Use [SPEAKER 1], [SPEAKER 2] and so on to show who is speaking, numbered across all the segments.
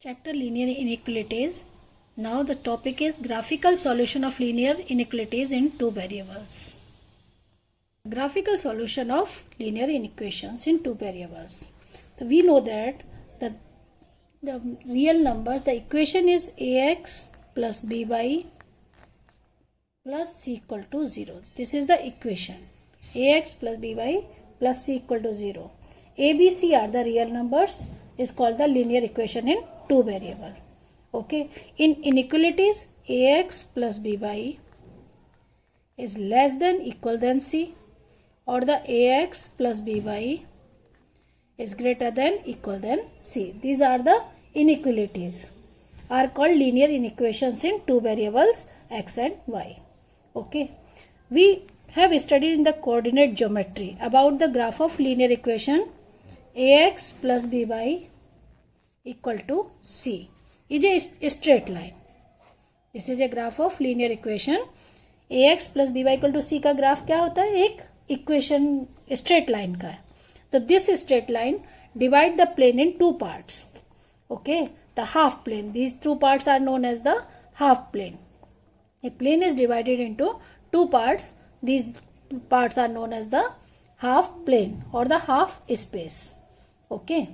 [SPEAKER 1] Chapter Linear Inequalities. Now the topic is graphical solution of linear inequalities in two variables. Graphical solution of linear inequations in two variables. So we know that the real numbers, the equation is ax plus by plus c equal to 0. This is the equation. Ax plus by plus c equal to 0. A, B, C are the real numbers, is called the linear equation in two variable. Okay. In inequalities, ax plus by is less than equal than c, or the ax plus by is greater than equal than c. These are the inequalities, are called linear inequations in two variables x and y. Okay. We have studied in the coordinate geometry about the graph of linear equation ax plus by equal to c is a straight line. This is a graph of linear equation. ax plus by equal to c का graph क्या होता है? एक equation straight line का है. तो this straight line divide the plane in two parts. Okay, the half plane. These two parts are known as the half plane. A plane is divided into two parts. These parts are known as the half plane or the half space. Okay.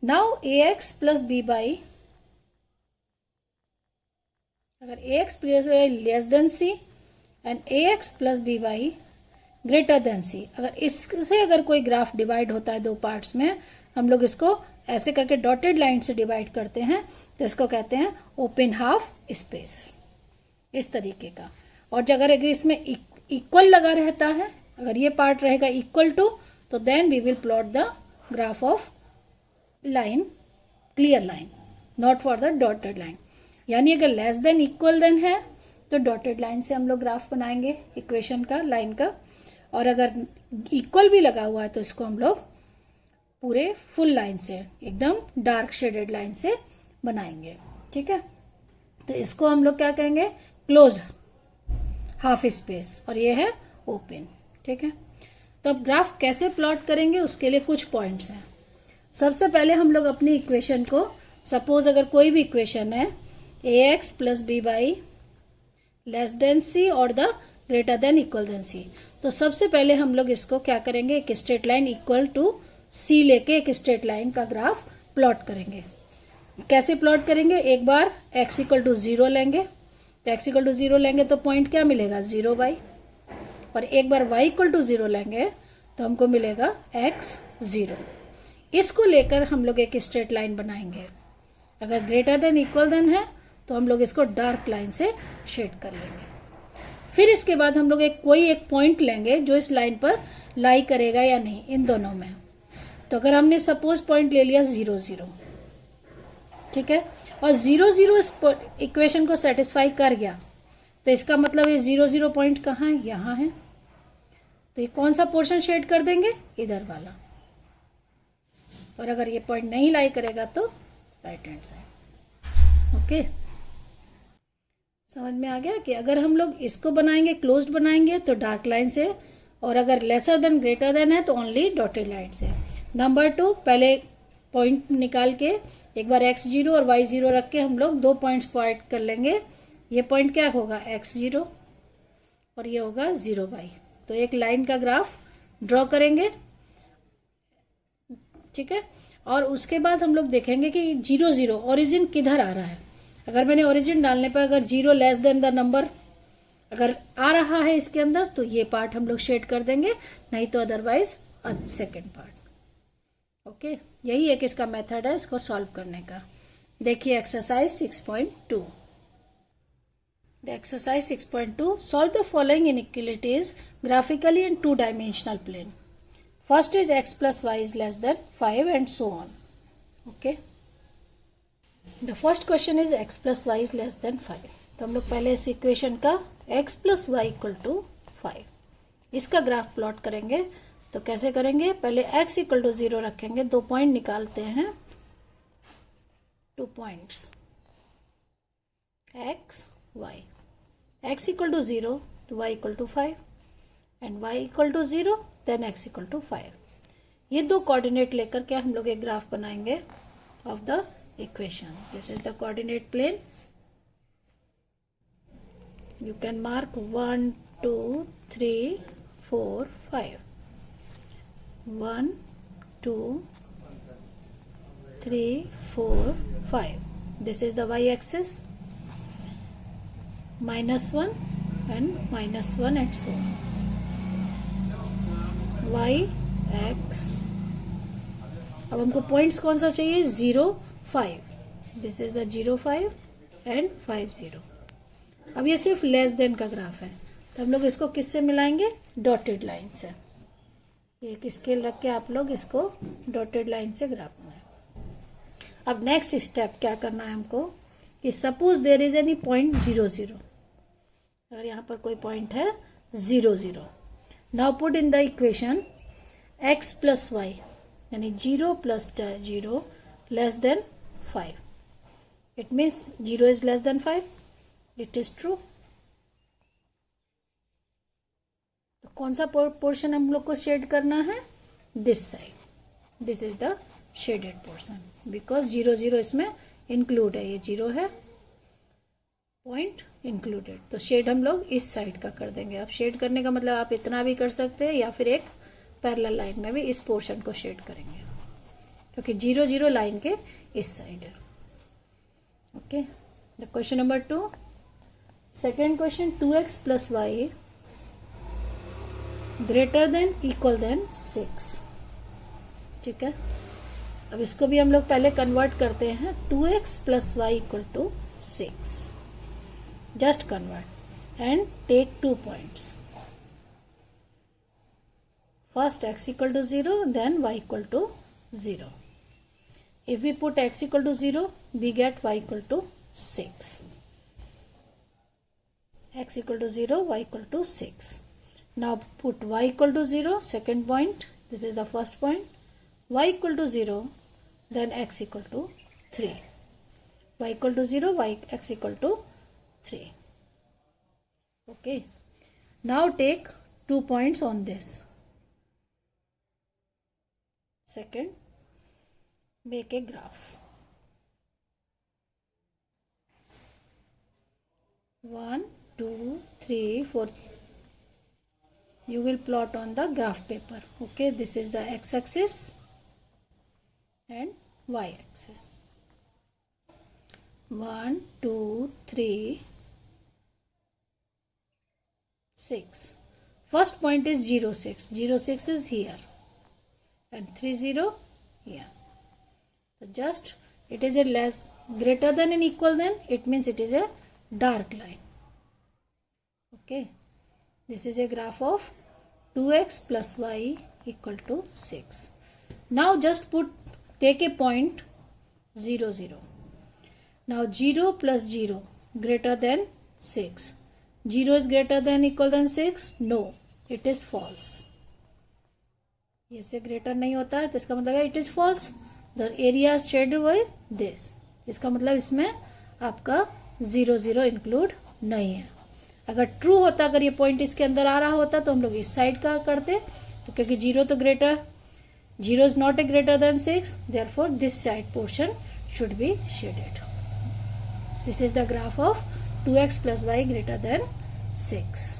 [SPEAKER 1] Now ax plus by, अगर ax plus by less than c and ax plus by greater than c, अगर इससे अगर कोई graph divide होता है दो parts में, हम लोग इसको ऐसे करके डॉटेड लाइन से डिवाइड करते हैं, तो इसको कहते हैं ओपन हाफ स्पेस, इस तरीके का. और अगर इसमें इक्वल लगा रहता है, अगर ये पार्ट रहेगा इक्वल टू, तो then we will plot the graph of line, clear line, not for the dotted line. यानी अगर लेस देन इक्वल देन है तो डॉटेड लाइन से हम लोग ग्राफ बनाएंगे इक्वेशन का, लाइन का. और अगर इक्वल भी लगा हुआ है तो इसको हम लोग पूरे फुल लाइन से, एकदम डार्क शेडेड लाइन से बनाएंगे. ठीक है. तो इसको हम लोग क्या कहेंगे? क्लोज्ड हाफ स्पेस, और ये है ओपन. ठीक है. तो अब ग्राफ कैसे प्लॉट करेंगे, उसके लिए कुछ पॉइंट्स हैं. सबसे पहले हम लोग अपनी इक्वेशन को, सपोज अगर कोई भी इक्वेशन है ax plus by less than c और the greater than equal than c, तो सबसे पहले हम लोग इसको क्या करेंगे? एक straight line equal to c लेके एक स्ट्रेट लाइन का ग्राफ प्लॉट करेंगे. कैसे प्लॉट करेंगे? एक बार x इक्वल टू 0 लेंगे, तो x इक्वल टू 0 लेंगे तो पॉइंट क्या मिलेगा? 0y. और एक बार y इक्वल टू 0 लेंगे तो हमको मिलेगा x 0. इसको लेकर हम लोग एक स्ट्रेट लाइन बनाएंगे. अगर ग्रेटर देन इक्वल देन है तो हम लोग इसको डार्क लाइन से शेड कर लेंगे. फिर इसके बाद हम लोग कोई एक पॉइंट लेंगे जो इस लाइन पर लाई करेगा या नहीं, इन दोनों में. तो अगर हमने सपोज पॉइंट ले लिया 0 0, ठीक है, और 0 0 इस इक्वेशन को सेटिस्फाई कर गया, तो इसका मतलब ये 0 0 पॉइंट कहाँ है? यहाँ है. तो ये कौन सा पोर्शन शेड कर देंगे? इधर वाला. और अगर ये पॉइंट नहीं लाई करेगा तो राइट हैंड साइड. ओके, समझ में आ गया कि अगर हम लोग इसको बनाएंगे, क्लोज्ड बनाएंगे, तो डार्क लाइन से, और अगर लेसर देन ग्रेटर देन है तो ओनली डॉटेड लाइन से. नंबर 2, पहले पॉइंट निकाल के एक बार x0 और y0 रख के हम लोग दो पॉइंट्स पॉइंट कर लेंगे. ये पॉइंट क्या होगा? x0 और ये होगा 0y. तो एक लाइन का ग्राफ ड्रॉ करेंगे. ठीक है. और उसके बाद हम लोग देखेंगे कि 0 0 ओरिजिन किधर आ रहा है. अगर मैंने ओरिजिन डालने पर अगर 0 लेस देन द नंबर अगर आ रहा है इसके अंदर, तो ये पार्ट हम लोग शेड कर देंगे, नहीं तो अदरवाइज सेकेंड पार्ट. ओके, यही एक इसका मेथड है इसको सॉल्व करने का. देखिए exercise 6.2. The exercise 6.2, solve the following inequalities graphically in two dimensional plane. First is x plus y is less than 5 and so on. Okay. The first question is x plus y is less than 5. तो हम लोग पहले इस equation का x plus y equal to 5, इसका graph plot करेंगे. तो कैसे करेंगे? पहले x equal to 0 रखेंगे, दो पॉइंट निकालते हैं, 2 points x y. x equal to 0 तो y equal to 5 and y equal to 0 then x equal to 5. ये दो कोऑर्डिनेट लेकर के हम लोग एक ग्राफ बनाएंगे of the equation. This is the coordinate plane. You can mark 1, 2, 3, 4, 5. 1, 2, 3, 4, 5. This is the y-axis. -1 and -1 and so on. y, x. अब हमको पॉइंट्स कौन सा चाहिए? 0, 5. This is the 0, 5 and 5, 0. अब ये सिर्फ लेस देन का ग्राफ है, तो हम लोग इसको किससे मिलाएंगे? डॉटेड लाइन से. एक स्केल रख के आप लोग इसको डॉटेड लाइन से ग्राफ में. अब नेक्स्ट स्टेप क्या करना है हमको कि suppose there is any point 0, 0. अगर यहाँ पर कोई पॉइंट है 0, 0. Now put in the equation x plus y, यानी 0 plus 0 less than 5. It means 0 is less than 5. It is true. तो कौन सा पोर्शन हम लोग को शेड करना है? This side. This is the shaded portion because 0, 0 इसमें इंक्लूड है. ये 0 है, पॉइंट इंक्लूडेड. तो शेड हम लोग इस साइड का कर देंगे. अब शेड करने का मतलब आप इतना भी कर सकते हैं या फिर एक पैरेलल लाइन में भी इस पोर्शन को शेड करेंगे, क्योंकि 0, 0 लाइन के इस साइड है. Okay. The question number 2. Second question, 2x plus y greater than equal than 6. ठीक है. अब इसको भी हम लोग पहले कन्वर्ट करते हैं. 2x plus y equal to 6. Just convert and take 2 points. First x equal to 0, then y equal to 0. If we put x equal to 0, we get y equal to 6. X equal to 0, y equal to 6. Now put y equal to 0, second point. This is the first point. Y equal to 0, then x equal to 3. Y equal to 0, x equal to 3. Okay. Now take 2 points on this. Second, make a graph. 1, 2, 3, 4. You will plot on the graph paper. Okay. This is the x-axis and y-axis. 1, 2, 3, 6. First point is 0, 6. 0, 6 is here and 3, 0 here. So just it is a less greater than and equal than. It means it is a dark line. Okay. This is a graph of 2x plus y equal to 6. Now just take a point 0, 0. Now 0 plus 0 greater than 6. 0 is greater than equal than 6? No, it is false. ये से greater नहीं होता है तो इसका मतलब है it is false. The area shaded with this. इसका मतलब इसमें आपका 0, 0 इंक्लूड नहीं है. अगर ट्रू होता, अगर ये पॉइंट इसके अंदर आ रहा होता तो हम लोग इस साइड का करते, तो क्योंकि 0 तो greater, 0 is not a greater than 6, therefore this side portion should be shaded. This is the graph of 2x plus y greater than 6.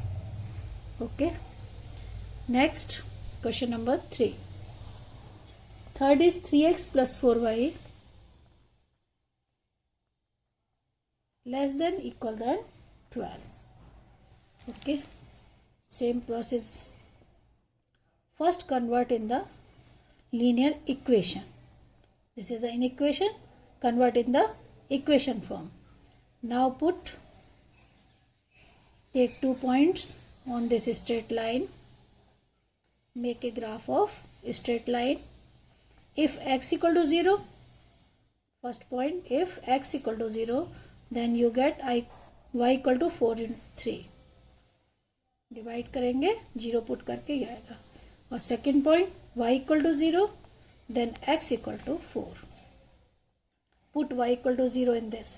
[SPEAKER 1] Okay. Next, question number 3. Third is 3x plus 4y less than equal than 12. Okay. Same process. First convert in the linear equation. This is the inequation. Convert in the equation form. Now take 2 points on this straight line. Make a graph of straight line. If x equal to 0, first point, if x equal to 0, then you get y equal to 4 in 3. Divide करेंगे, 0 put करके ये आएगा. और second point, y equal to 0, then x equal to 4. Put y equal to 0 in this,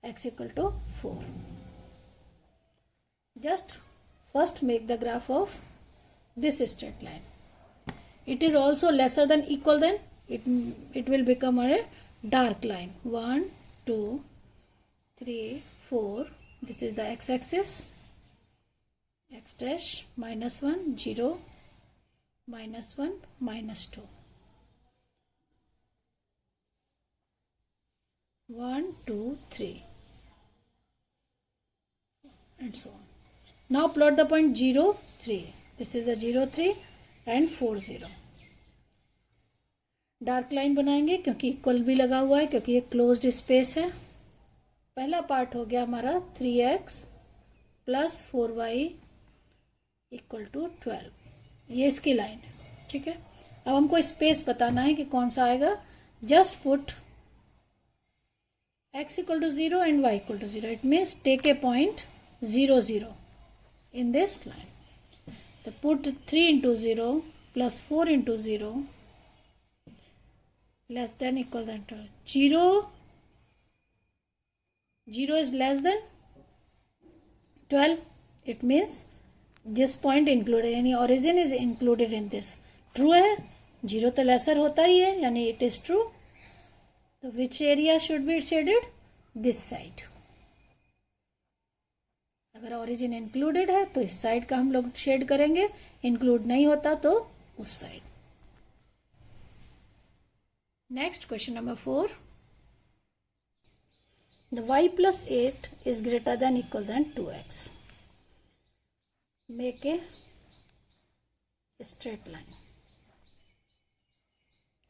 [SPEAKER 1] x equal to 4. Just first make the graph of this straight line. It is also lesser than equal than, it will become a dark line. 1, 2, 3, 4. This is the x-axis. X dash, minus 1, 0, minus 1, minus 2. 1, 2, 3. And so on. Now plot the point 0, 3. This is a 0, 3 and 4, 0. Dark line बनाएंगे क्योंकि equal भी लगा हुआ है, क्योंकि ये closed space है. पहला पार्ट हो गया हमारा 3x plus 4y equal to 12. ये इसकी लाइन है. ठीक है. अब हमको स्पेस बताना है कि कौन सा आएगा. Just put x equal to 0 and y equal to 0. It means take a point 0, 0 in this line. So put 3 into 0 plus 4 into 0 less than equal than 12. 0 is less than 12. It means this point included, यानी origin is included in this. True है. 0 तो lesser होता ही है, यानी it is true. So which area should be shaded? This side. अगर origin included है तो इस साइड का हम लोग शेड करेंगे, इंक्लूड नहीं होता तो उस side. Next question number 4. The y plus 8 is greater than equal than 2x. Make a straight line.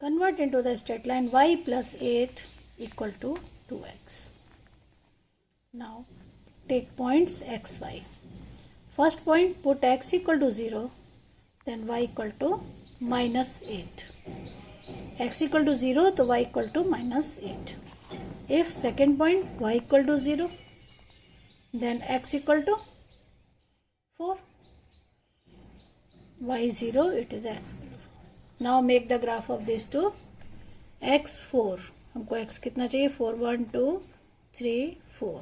[SPEAKER 1] Convert into the straight line. y plus 8 equal to 2x. Now take points x, y. First point, put x equal to 0, then y equal to minus 8. X equal to 0, तो y equal to minus 8. If second point, y equal to 0, then x equal to 4. Y 0, it is x equal to 4. Now make the graph of these two. x 4. हमको x कितना चाहिए? 4, 1, 2, 3, 4.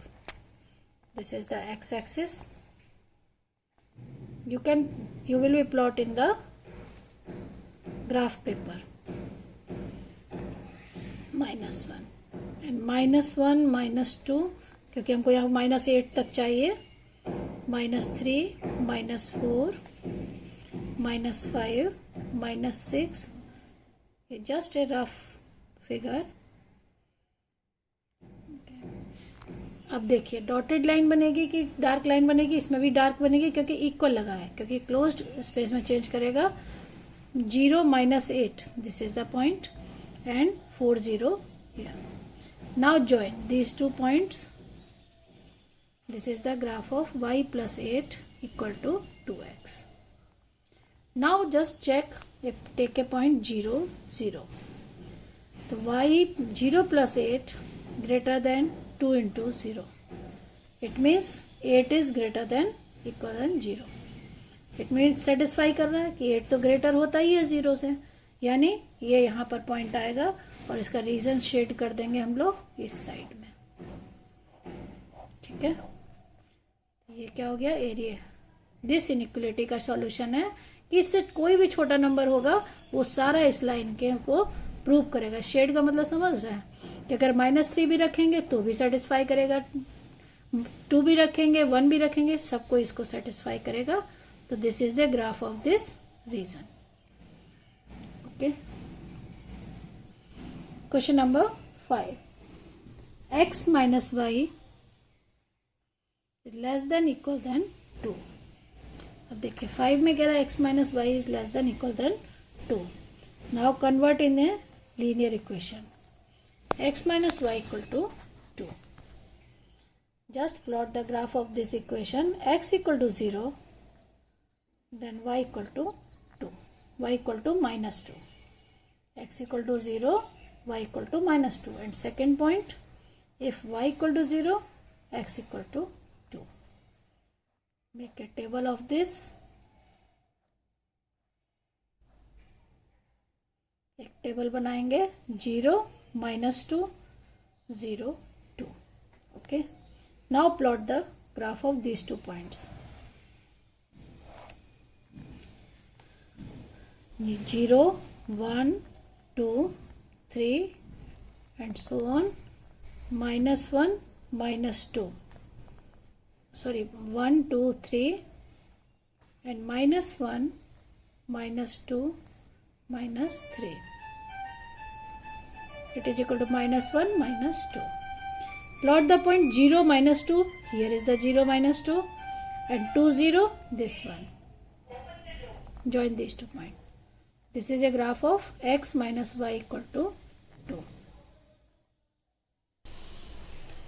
[SPEAKER 1] This is the x-axis. You will be plot in the graph paper. -1 and -1, -2, क्योंकि हमको यहाँ -8 तक चाहिए. -3, -4, -5, -6. Just a rough figure. अब देखिए डॉटेड लाइन बनेगी कि डार्क लाइन बनेगी. इसमें भी डार्क बनेगी क्योंकि इक्वल लगा है, क्योंकि क्लोज्ड स्पेस में चेंज करेगा. 0, -8, this is the point, and 4, 0 here. Now join these two points. This is the graph of y plus 8 equal to 2x. Now just check, take a point 0, 0. तो y 0 plus 8 greater than 2 into 0. It means 8 is greater than equal than 0. It means satisfy कर रहा है कि 8 तो greater होता ही है 0 से, यानी ये यहाँ पर पॉइंट आएगा. और इसका रीजन शेड कर देंगे हम लोग इस साइड में. ठीक है. ये क्या हो गया? एरिया. दिस इनइक्वलिटी का सॉल्यूशन है कि इससे कोई भी छोटा नंबर होगा वो सारा इस लाइन के को प्रूव करेगा. शेड का मतलब समझ रहे हैं कि अगर -3 भी रखेंगे तो भी सेटिस्फाई करेगा, 2 भी रखेंगे, 1 भी रखेंगे, सबको इसको सेटिस्फाई करेगा. तो this is the graph of this region. Okay. Question number 5. x minus y less than equal than 2. अब देखिए 5 में कह रहा है x minus y is less than equal than 2. Now convert in a linear equation. X minus y equal to 2. Just plot the graph of this equation. X equal to 0, then y equal to 2. Y equal to minus 2. X equal to 0, y equal to minus 2. And second point, if y equal to 0, x equal to 2. Make a table of this. एक table बनाएंगे. 0, -2, 0, 2. Okay. Now plot the graph of these 2 points. 0, 1, 2, 3, and so on. -1, -2, sorry, 1, 2, 3, and -1, -2, -3. It is equal to -1, -2. Plot the point 0, -2. Here is the 0, -2, and 2, 0, this one. Join these 2 points. This is a graph of x minus y equal to 2.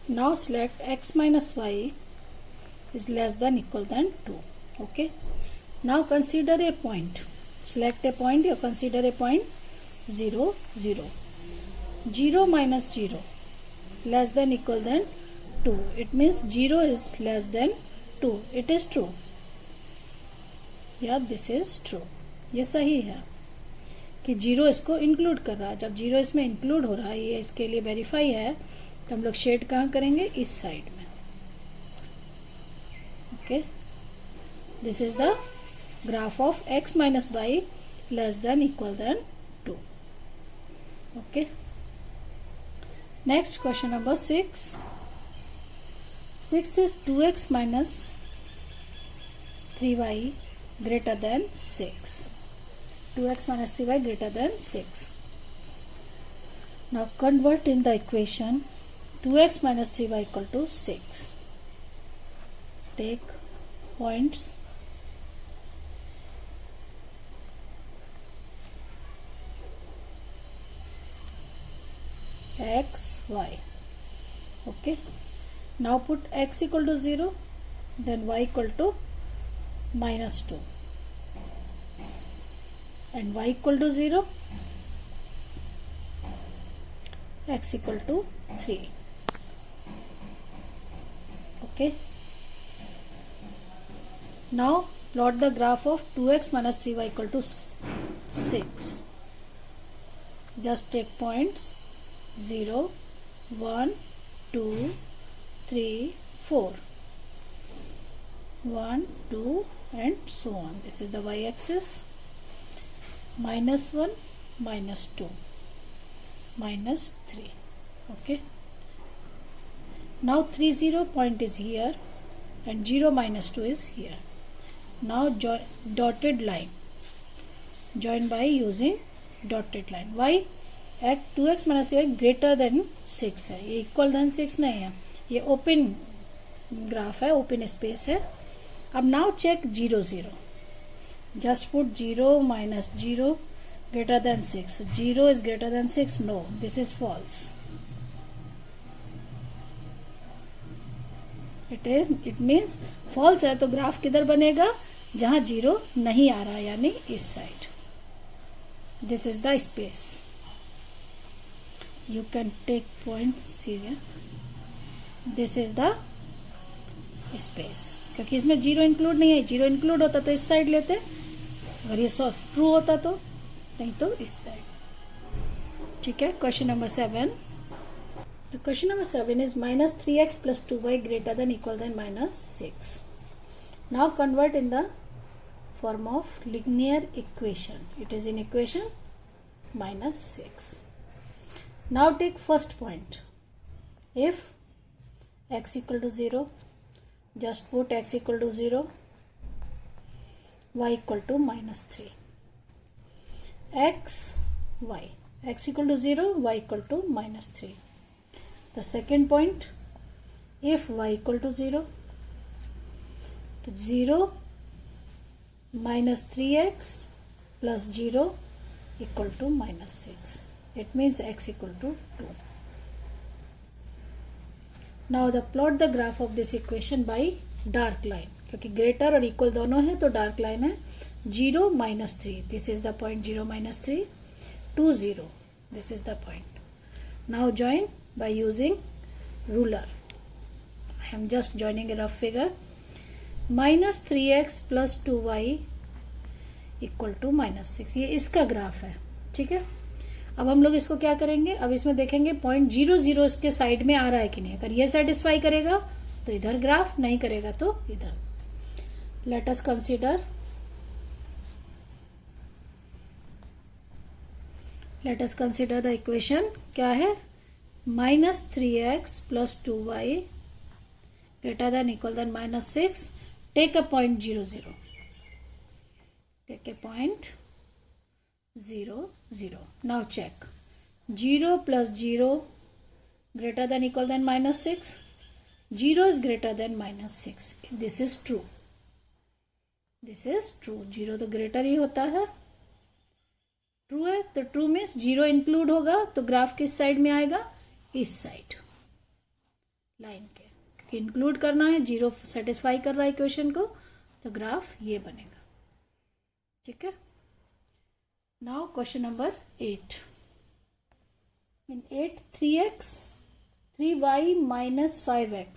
[SPEAKER 1] Now select x minus y is less than equal than 2. Okay. Now consider a point. Select a point. You consider a point 0, 0. 0 minus 0 less than equal than 2. It means 0 is less than 2. It is true. Yeah, this is true. ये सही है कि 0 इसको include कर रहा है. जब 0 इसमें इंक्लूड हो रहा है, ये इसके लिए वेरीफाई है, तो हम लोग शेड कहाँ करेंगे? इस साइड में. Okay. This is the graph of x minus y less than equal than 2. Okay. Next question number 6. Sixth is 2x minus 3y greater than 6. 2x minus 3y greater than 6. Now convert in the equation 2x minus 3y equal to 6. Take points x, y. Okay. Now put x equal to 0, then y equal to -2, and y equal to 0, x equal to 3. Okay. Now plot the graph of 2x minus 3y equal to 6. Just take points 0, 1, 2, 3, 4. 1, 2, and so on. This is the y-axis. -1, -2, -3. Okay. Now 3, 0 point is here, and 0, -2 is here. Now dotted line. Join by using dotted line. Why? 2x minus 3y greater than 6 है. ये equal than 6 नहीं है. ये open graph है, open space है. अब now check 0, 0. Just put 0 minus 0 greater than 6. 0 is greater than 6. No, this is false. It means false है, तो ग्राफ किधर बनेगा? जहां 0 नहीं आ रहा, यानी इस side. This is the space. You can take points here. This is the space. क्योंकि इसमें 0 इंक्लूड नहीं है. 0 इंक्लूड होता तो इस साइड लेते, अगर ये ट्रू होता तो, नहीं तो इस साइड. ठीक है. Question number 7. The question number 7 is -3x plus 2y greater than equal than -6. Now convert in the form of linear equation. It is in equation -6. Now take first point. If x equal to 0, just put x equal to 0, y equal to -3. X, y. X equal to 0, y equal to -3. The second point, if y equal to 0, तो 0 minus 3x plus 0 equal to -6. It means x equal to 2. Now plot the graph of this equation by dark line. क्योंकि greater और equal दोनों हैं, तो dark line है. 0, -3. This is the point 0, -3. 2, 0. This is the point. Now join by using ruler. I am just joining a rough figure. -3x plus 2y equal to -6. ये इसका graph है. ठीक है. अब हम लोग इसको क्या करेंगे? अब इसमें देखेंगे पॉइंट 0, 0 इसके साइड में आ रहा है कि नहीं. अगर ये सेटिस्फाई करेगा तो इधर ग्राफ, नहीं करेगा तो इधर. Let us consider. Let us consider the equation. क्या है? -3x plus 2y greater than equal than -6. Take a point 0, 0. Take a point 0, 0. Now check. 0 plus 0 greater than equal than -6. 0 is greater than -6. This is true. This is true. 0 तो greater ही होता है. True है तो true means 0 include होगा तो graph किस side में आएगा? इस साइड लाइन के, क्योंकि इंक्लूड करना है. 0 सेटिस्फाई कर रहा है इक्वेशन को तो ग्राफ ये बनेगा. ठीक है. Now question number 8. In 8, 3y minus 5x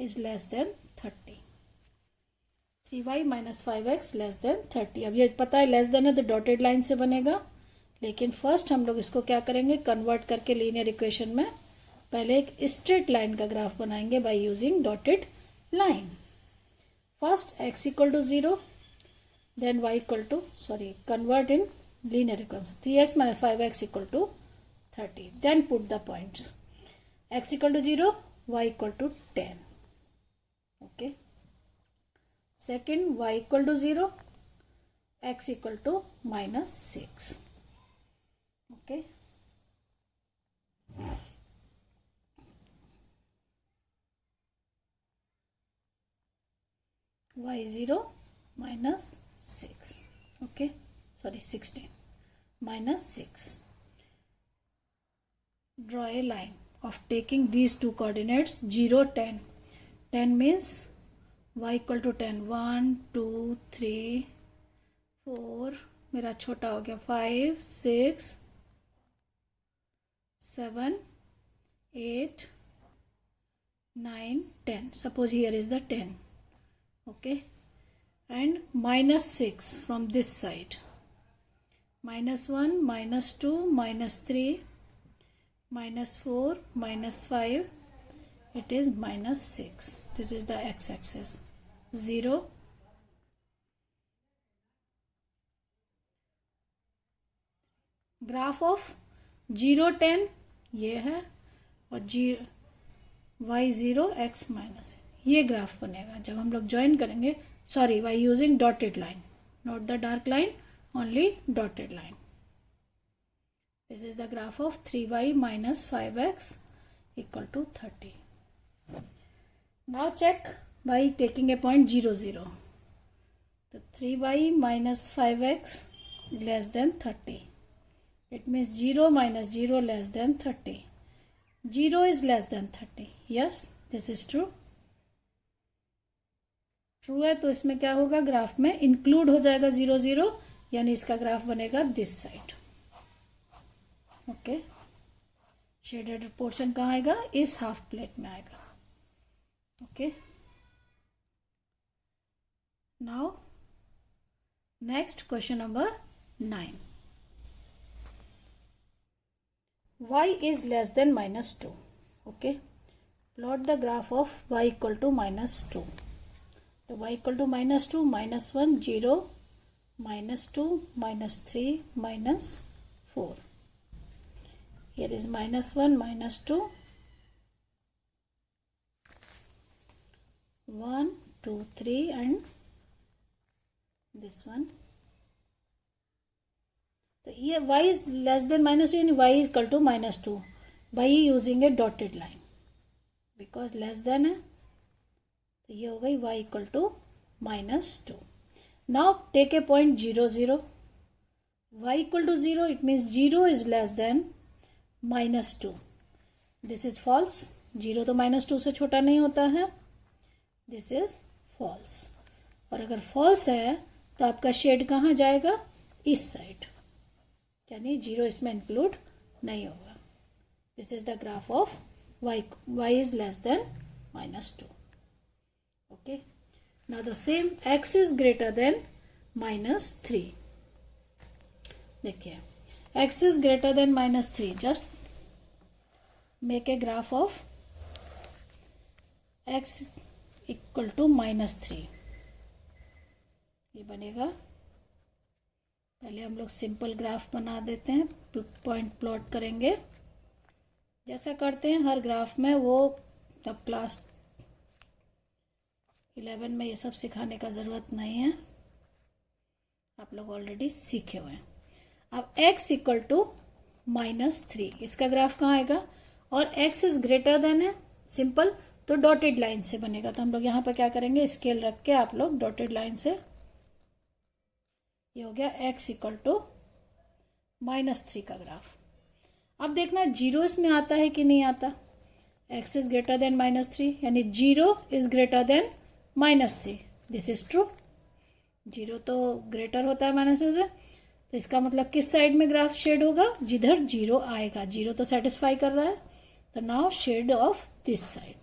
[SPEAKER 1] is less than 30. 3y minus 5x less than 30. अब ये पता है लेस देन है तो डॉटेड लाइन से बनेगा, लेकिन फर्स्ट हम लोग इसको क्या करेंगे? कन्वर्ट करके लीनियर इक्वेशन में पहले एक स्ट्रेट लाइन का ग्राफ बनाएंगे by using dotted line. First x equal to 0, then y equal to convert in linear equation 3x minus 5x इक्वल टू 30. Then put the points. X equal to 0, y equal to 10. Okay. Second, y equal to 0, x equal to -6. Okay. Y 0 -6. Okay. 16 -6. Draw a line of taking these two coordinates 0, 10. 10 means y equal to 10. 1, 2, 3, 4, मेरा छोटा हो गया 5, 6, 7, 8, 9, 10. Suppose here is the 10. Okay. And -6 from this side. -1, -2, -3, -4, -5, it is -6. This is the x-axis. 0, graph of 0, 10 ये है और y 0 x minus ये graph बनेगा जब हम लोग ज्वाइन करेंगे. Sorry, bye using dotted line, not the dark line, only dotted line. This is the graph of 3y minus 5x equal to 30. Now check by taking a point 0, 0. So 3y minus 5x less than 30. It means 0 minus 0 less than 30. 0 is less than 30. Yes, this is true. True है तो इसमें क्या होगा? Graph में include हो जाएगा 0, 0, यानी इसका ग्राफ बनेगा this side. Okay. Shaded portion कहाँ आएगा? इस हाफ प्लेट में आएगा. Okay. Now next question number 9. y is less than -2. Okay. Plot the graph of y equal to -2. तो y equal to -2, -1, 0, -2, -3, -4. Here is -1, -2, 1, 2, 3 and this one. So here y is less than -2 and y is equal to -2 by using a dotted line because less than है तो ये हो गई y equal to -2. Now take a point 0, 0. Y equal to 0, it means 0 is less than -2. This is false. 0 तो -2 से छोटा नहीं होता है. This is false. और अगर फॉल्स है तो आपका शेड कहाँ जाएगा? इस साइड, यानी 0 इसमें इंक्लूड नहीं होगा. This is the graph of y is less then -2. Okay. Now the same x is greater then -3. देखिए x is greater than -3. Just make a graph of x equal to -3. ये बनेगा. पहले हम लोग सिंपल ग्राफ बना देते हैं. Point plot करेंगे. जैसा करते हैं हर ग्राफ में, वो अब क्लास 11 में ये सब सिखाने का ज़रूरत नहीं है, आप लोग ऑलरेडी सीखे हुए हैं। अब x इक्वल टू -3, इसका ग्राफ कहाँ आएगा, और x इज ग्रेटर देन है, सिंपल, तो डॉटेड लाइन से बनेगा। तो हम लोग यहाँ पर क्या करेंगे, स्केल रख के आप लोग डॉटेड लाइन से, ये हो गया x इक्वल टू -3 का ग्राफ। अब देखना 0 इसमें आता है कि नहीं आता, x इज ग्रेटर देन -3, यानी 0 is greater then -3, this is true. 0 तो ग्रेटर होता है -3 से, तो इसका मतलब किस साइड में ग्राफ शेड होगा, जिधर 0 आएगा। 0 तो सेटिस्फाई कर रहा है, तो now shade off this side.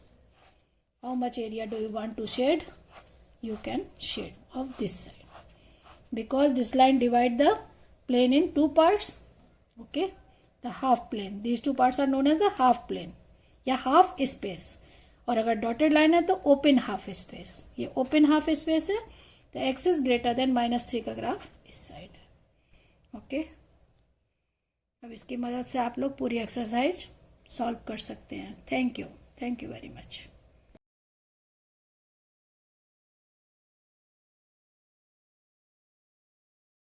[SPEAKER 1] How much area do you want to shade, you can shade off this side, because this line divide the plane in 2 parts, okay, the half plane, these 2 parts are known as the half plane या half space. और अगर dotted line है तो open half space, ये open half space है, तो x is greater then -3 का graph इस साइड है, ओके। अब इसकी मदद से आप लोग पूरी एक्सरसाइज सॉल्व कर सकते हैं। Thank you very much.